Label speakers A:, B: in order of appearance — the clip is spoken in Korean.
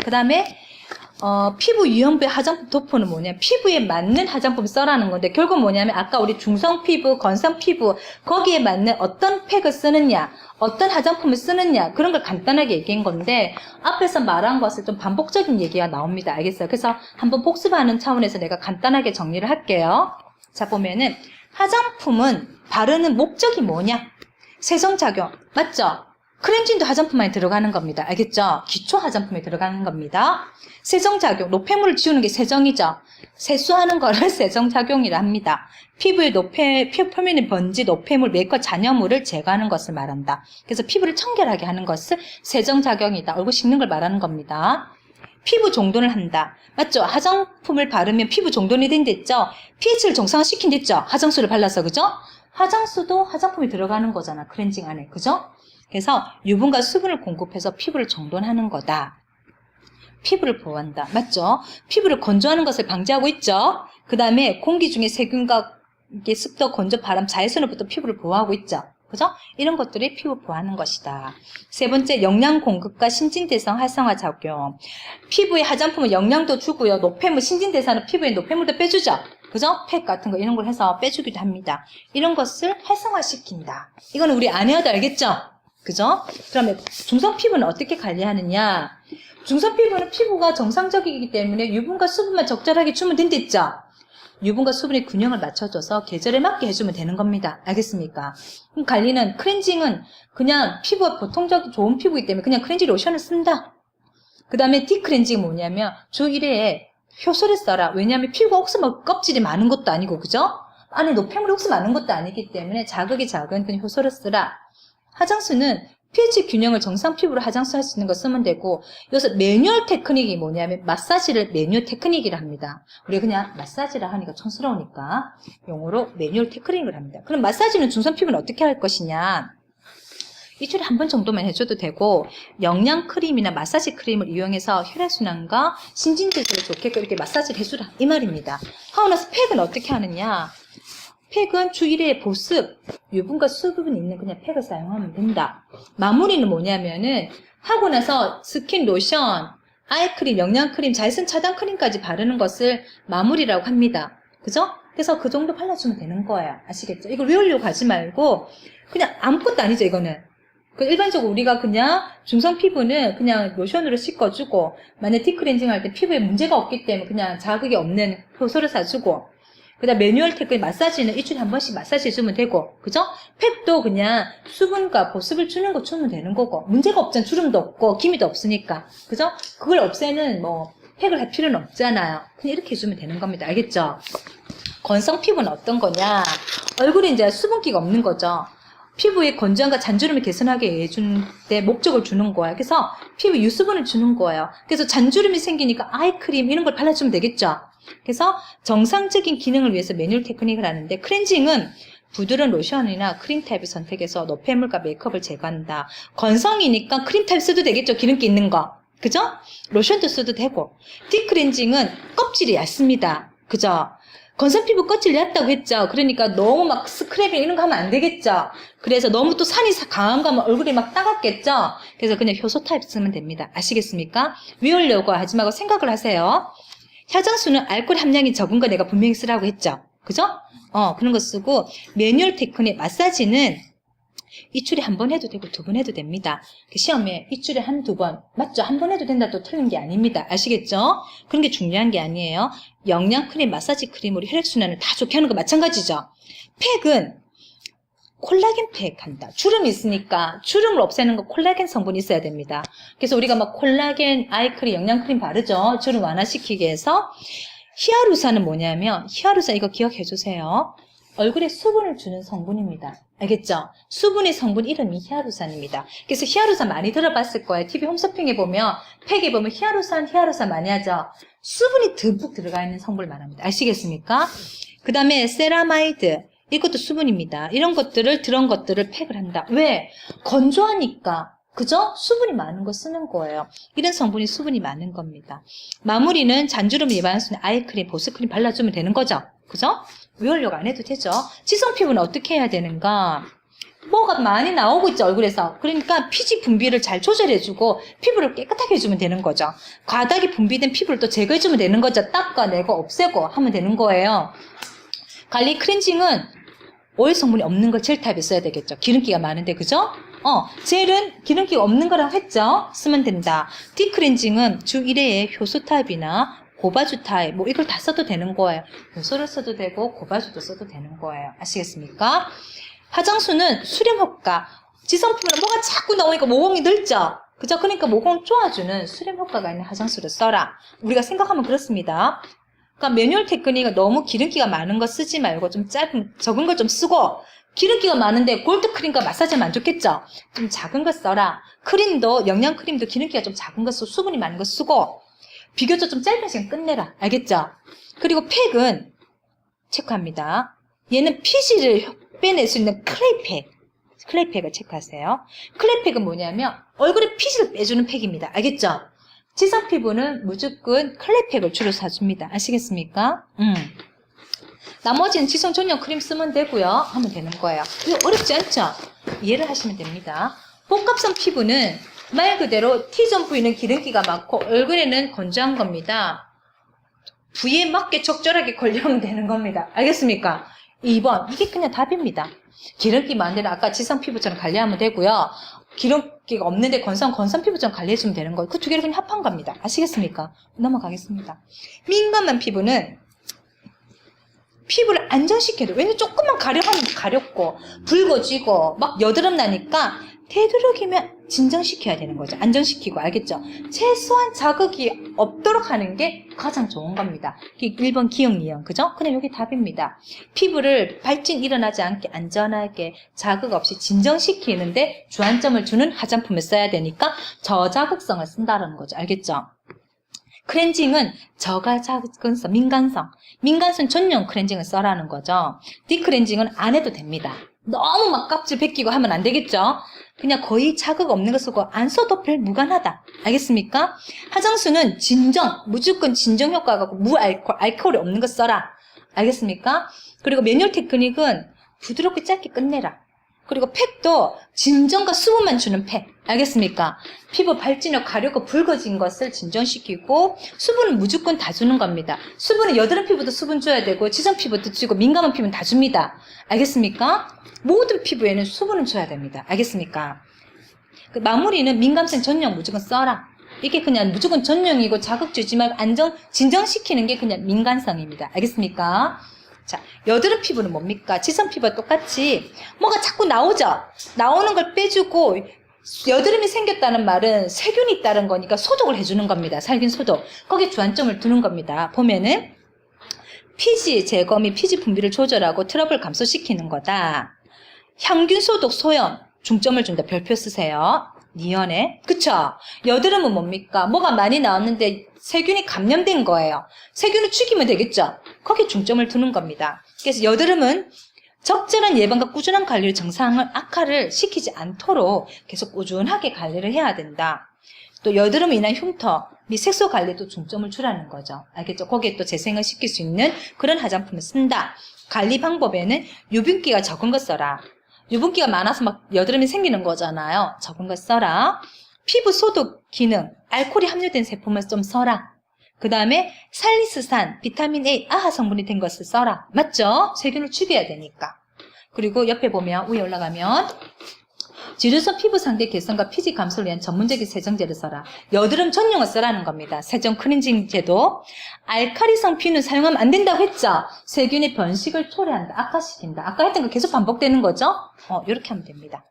A: 그 다음에 피부 유형부의 화장품 도포는 뭐냐면 피부에 맞는 화장품 써라는 건데 결국 뭐냐면 아까 우리 중성 피부, 건성 피부 거기에 맞는 어떤 팩을 쓰느냐 어떤 화장품을 쓰느냐 그런 걸 간단하게 얘기한 건데 앞에서 말한 것을 좀 반복적인 얘기가 나옵니다. 알겠어요? 그래서 한번 복습하는 차원에서 내가 간단하게 정리를 할게요. 자 보면은 화장품은 바르는 목적이 뭐냐? 세정작용 맞죠? 클렌징도 화장품 안에 들어가는 겁니다. 알겠죠? 기초 화장품에 들어가는 겁니다. 세정작용, 노폐물을 지우는 게 세정이죠. 세수하는 거를 세정작용이라 합니다. 피부의 피부 표면의 번지, 노폐물, 메이크업 잔여물을 제거하는 것을 말한다. 그래서 피부를 청결하게 하는 것을 세정작용이다. 얼굴 씻는 걸 말하는 겁니다. 피부 정돈을 한다. 맞죠? 화장품을 바르면 피부 정돈이 된댔죠? pH를 정상화시킨댔죠? 화장수를 발라서, 그죠? 화장수도 화장품이 들어가는 거잖아. 클렌징 안에, 그죠? 그래서 유분과 수분을 공급해서 피부를 정돈하는 거다. 피부를 보호한다. 맞죠? 피부를 건조하는 것을 방지하고 있죠? 그 다음에 공기 중에 세균과 습도, 건조, 바람, 자외선으로부터 피부를 보호하고 있죠? 그죠? 이런 것들이 피부 보호하는 것이다. 세 번째, 영양 공급과 신진대사 활성화 작용. 피부에 화장품은 영양도 주고요. 노폐물, 신진대사는 피부에 노폐물도 빼주죠? 그죠? 팩 같은 거 이런 걸 해서 빼주기도 합니다. 이런 것을 활성화시킨다. 이거는 우리 안 해도 알겠죠? 그죠? 그러면 중성 피부는 어떻게 관리하느냐? 중성 피부는 피부가 정상적이기 때문에 유분과 수분만 적절하게 주면 된댔죠? 유분과 수분의 균형을 맞춰줘서 계절에 맞게 해주면 되는 겁니다. 알겠습니까? 그럼 관리는 클렌징은 그냥 피부가 보통적인 좋은 피부이기 때문에 그냥 클렌징 로션을 쓴다. 그 다음에 딥클렌징이 뭐냐면 주 1회에 효소를 써라. 왜냐하면 피부가 혹시 뭐 껍질이 많은 것도 아니고 그죠? 안에 노폐물이 혹시 많은 것도 아니기 때문에 자극이 작은 그냥 효소를 쓰라. 화장수는 pH 균형을 정상 피부로 화장수 할 수 있는 거 쓰면 되고 여기서 매뉴얼 테크닉이 뭐냐면 마사지를 매뉴얼 테크닉이라 합니다. 우리가 그냥 마사지라 하니까 촌스러우니까 용어로 매뉴얼 테크닉을 합니다. 그럼 마사지는 중성 피부는 어떻게 할 것이냐? 일주일에 한 번 정도만 해줘도 되고 영양 크림이나 마사지 크림을 이용해서 혈액순환과 신진대사를 좋게 이렇게 마사지를 해주라 이 말입니다. 하고 나서 팩은 어떻게 하느냐? 팩은 주 1회 보습, 유분과 수분이 있는 그냥 팩을 사용하면 된다. 마무리는 뭐냐면은 하고 나서 스킨 로션, 아이크림, 영양크림, 자외선 차단 크림까지 바르는 것을 마무리라고 합니다. 그죠? 그래서 그 정도 발라주면 되는 거예요. 아시겠죠? 이걸 외우려고 하지 말고 그냥 아무것도 아니죠 이거는. 일반적으로 우리가 그냥 중성 피부는 그냥 로션으로 씻어주고 만약 딥클렌징 할 때 피부에 문제가 없기 때문에 그냥 자극이 없는 효소를 사주고 그 다음 매뉴얼 테크닉 마사지는 일주일에 한 번씩 마사지 해주면 되고 그죠? 팩도 그냥 수분과 보습을 주는 거 주면 되는 거고 문제가 없잖아. 주름도 없고 기미도 없으니까 그죠? 그걸 없애는 뭐 팩을 할 필요는 없잖아요. 그냥 이렇게 해주면 되는 겁니다. 알겠죠? 건성 피부는 어떤 거냐? 얼굴에 이제 수분기가 없는 거죠. 피부의 건조함과 잔주름을 개선하게 해주는 데 목적을 주는 거예요. 그래서 피부 유수분을 주는 거예요. 그래서 잔주름이 생기니까 아이크림 이런 걸 발라주면 되겠죠. 그래서 정상적인 기능을 위해서 매뉴얼 테크닉을 하는데 클렌징은 부드러운 로션이나 크림 타입을 선택해서 노폐물과 메이크업을 제거한다. 건성이니까 크림 타입 써도 되겠죠. 기름기 있는 거. 그죠? 로션도 써도 되고. 딥클렌징은 껍질이 얇습니다. 그죠? 건성 피부 껍질 얇다고 했죠. 그러니까 너무 막 스크래빙 이런 거 하면 안 되겠죠. 그래서 너무 또 산이 강한 거 하면 얼굴이 막 따갑겠죠. 그래서 그냥 효소 타입 쓰면 됩니다. 아시겠습니까? 외우려고 하지 말고 생각을 하세요. 화장수는 알코올 함량이 적은 거 내가 분명히 쓰라고 했죠. 그죠? 그런 거 쓰고 매뉴얼 테크닉 마사지는 일주일에 한 번 해도 되고 두 번 해도 됩니다. 시험에 일주일에 한두 번 맞죠? 한 번 해도 된다 또 틀린 게 아닙니다. 아시겠죠? 그런 게 중요한 게 아니에요. 영양 크림, 마사지 크림으로 혈액순환을 다 좋게 하는 거 마찬가지죠. 팩은 콜라겐 팩 한다. 주름이 있으니까 주름을 없애는 거 콜라겐 성분이 있어야 됩니다. 그래서 우리가 막 콜라겐 아이크림, 영양크림 바르죠. 주름 완화시키기 위해서. 히아루산은 뭐냐면 히아루산 이거 기억해 주세요. 얼굴에 수분을 주는 성분입니다. 알겠죠? 수분의 성분 이름이 히아루산입니다. 그래서 히아루산 많이 들어봤을 거예요. TV 홈쇼핑에 보면 팩에 보면 히아루산 많이 하죠. 수분이 듬뿍 들어가 있는 성분을 말합니다. 아시겠습니까? 그 다음에 세라마이드 이것도 수분입니다. 이런 것들을 팩을 한다. 왜? 건조하니까. 그죠? 수분이 많은 거 쓰는 거예요. 이런 성분이 수분이 많은 겁니다. 마무리는 잔주름 예방할 수 있는 아이크림, 보습크림 발라주면 되는 거죠. 그죠? 외우려고 안 해도 되죠. 지성 피부는 어떻게 해야 되는가? 뭐가 많이 나오고 있죠, 얼굴에서. 그러니까 피지 분비를 잘 조절해주고 피부를 깨끗하게 해주면 되는 거죠. 과다하게 분비된 피부를 또 제거해주면 되는 거죠. 닦아내고 없애고 하면 되는 거예요. 관리 클렌징은 오일 성분이 없는 걸 젤 타입에 써야 되겠죠. 기름기가 많은데, 그죠? 젤은 기름기가 없는 거라고 했죠? 쓰면 된다. 딥클렌징은 주 1회에 효소 타입이나 고바주 타입, 뭐 이걸 다 써도 되는 거예요. 효소를 써도 되고 고바주도 써도 되는 거예요. 아시겠습니까? 화장수는 수렴 효과. 지성피부는 뭐가 자꾸 나오니까 모공이 넓죠? 그죠? 그러니까 모공을 쪼아주는 수렴 효과가 있는 화장수를 써라. 우리가 생각하면 그렇습니다. 그러니까 매뉴얼 테크닉은 너무 기름기가 많은 거 쓰지 말고 좀 적은 걸 좀 쓰고, 기름기가 많은데 골드 크림과 마사지하면 안 좋겠죠? 좀 작은 거 써라. 크림도, 영양 크림도 기름기가 좀 작은 거 쓰고 수분이 많은 거 쓰고, 비교적 좀 짧은 시간 끝내라. 알겠죠? 그리고 팩은 체크합니다. 얘는 피지를 빼낼 수 있는 클레이 팩을 체크하세요. 클레이 팩은 뭐냐면 얼굴에 피지를 빼주는 팩입니다. 알겠죠? 지성 피부는 무조건 클레이 팩을 주로 사줍니다. 아시겠습니까? 나머지는 지성 전용 크림 쓰면 되고요. 하면 되는 거예요. 이거 어렵지 않죠? 이해를 하시면 됩니다. 복합성 피부는 말 그대로 T존 부위는 기름기가 많고 얼굴에는 건조한 겁니다. 부위에 맞게 적절하게 관리하면 되는 겁니다. 알겠습니까? 2번, 이게 그냥 답입니다. 기름기 많은 데는 아까 지성 피부처럼 관리하면 되고요. 기름기가 없는데 건성 피부처럼 관리해주면 되는 거예요. 그 두 개를 그냥 합한 겁니다. 아시겠습니까? 넘어가겠습니다. 민감한 피부는 피부를 안정시켜도, 왜냐면 조금만 가려하면 가렵고 붉어지고 막 여드름 나니까 되도록이면 진정시켜야 되는 거죠. 안정시키고, 알겠죠? 최소한 자극이 없도록 하는 게 가장 좋은 겁니다. 1번 기억니형, 그죠? 그냥 여기 답입니다. 피부를 발진 일어나지 않게 안전하게 자극 없이 진정시키는데 주안점을 주는 화장품을 써야 되니까 저자극성을 쓴다는 거죠. 알겠죠? 클렌징은 저자극성, 민간성 전용 클렌징을 써라는 거죠. 딥클렌징은 안 해도 됩니다. 너무 막 껍질 벗기고 하면 안 되겠죠? 그냥 거의 자극 없는 거 쓰고 안 써도 별 무관하다. 알겠습니까? 화장수는 무조건 진정 효과가 알코올이 없는 거 써라. 알겠습니까? 그리고 매뉴얼 테크닉은 부드럽게 짧게 끝내라. 그리고 팩도 진정과 수분만 주는 팩. 알겠습니까? 피부 발진력 가렵고 붉어진 것을 진정시키고 수분은 무조건 다 주는 겁니다. 수분은 여드름 피부도 수분 줘야 되고 지성 피부도 주고 민감한 피부는 다 줍니다. 알겠습니까? 모든 피부에는 수분은 줘야 됩니다. 알겠습니까? 그 마무리는 민감성 전용 무조건 써라. 이게 그냥 무조건 전용이고 자극 주지 말고 진정시키는 게 그냥 민감성입니다. 알겠습니까? 자, 여드름 피부는 뭡니까? 지성 피부와 똑같이 뭐가 자꾸 나오죠? 나오는 걸 빼주고 여드름이 생겼다는 말은 세균이 있다는 거니까 소독을 해주는 겁니다. 살균 소독. 거기에 주안점을 두는 겁니다. 보면은 피지 제거 및 피지 분비를 조절하고 트러블 감소시키는 거다. 향균 소독 소염 중점을 준다. 별표 쓰세요. 니언에. 그쵸? 여드름은 뭡니까? 뭐가 많이 나왔는데 세균이 감염된 거예요. 세균을 죽이면 되겠죠? 거기에 중점을 두는 겁니다. 그래서 여드름은 적절한 예방과 꾸준한 관리로 증상을 악화를 시키지 않도록 계속 꾸준하게 관리를 해야 된다. 또 여드름으로 인한 흉터 및 색소 관리도 중점을 주라는 거죠. 알겠죠? 거기에 또 재생을 시킬 수 있는 그런 화장품을 쓴다. 관리 방법에는 유분기가 적은 거 써라. 유분기가 많아서 막 여드름이 생기는 거잖아요. 적은 거 써라. 피부 소독 기능, 알코올이 함유된 제품을 좀 써라. 그 다음에 살리스산, 비타민 A, 아하 성분이 된 것을 써라. 맞죠? 세균을 죽여야 되니까. 그리고 옆에 보면, 위에 올라가면 지루성 피부 상대 개선과 피지 감소를 위한 전문적인 세정제를 써라. 여드름 전용을 써라는 겁니다. 세정 클렌징제도. 알칼리성 피는 사용하면 안 된다고 했죠? 세균의 번식을 초래한다. 악화시킨다. 아까 했던 거 계속 반복되는 거죠? 이렇게 하면 됩니다.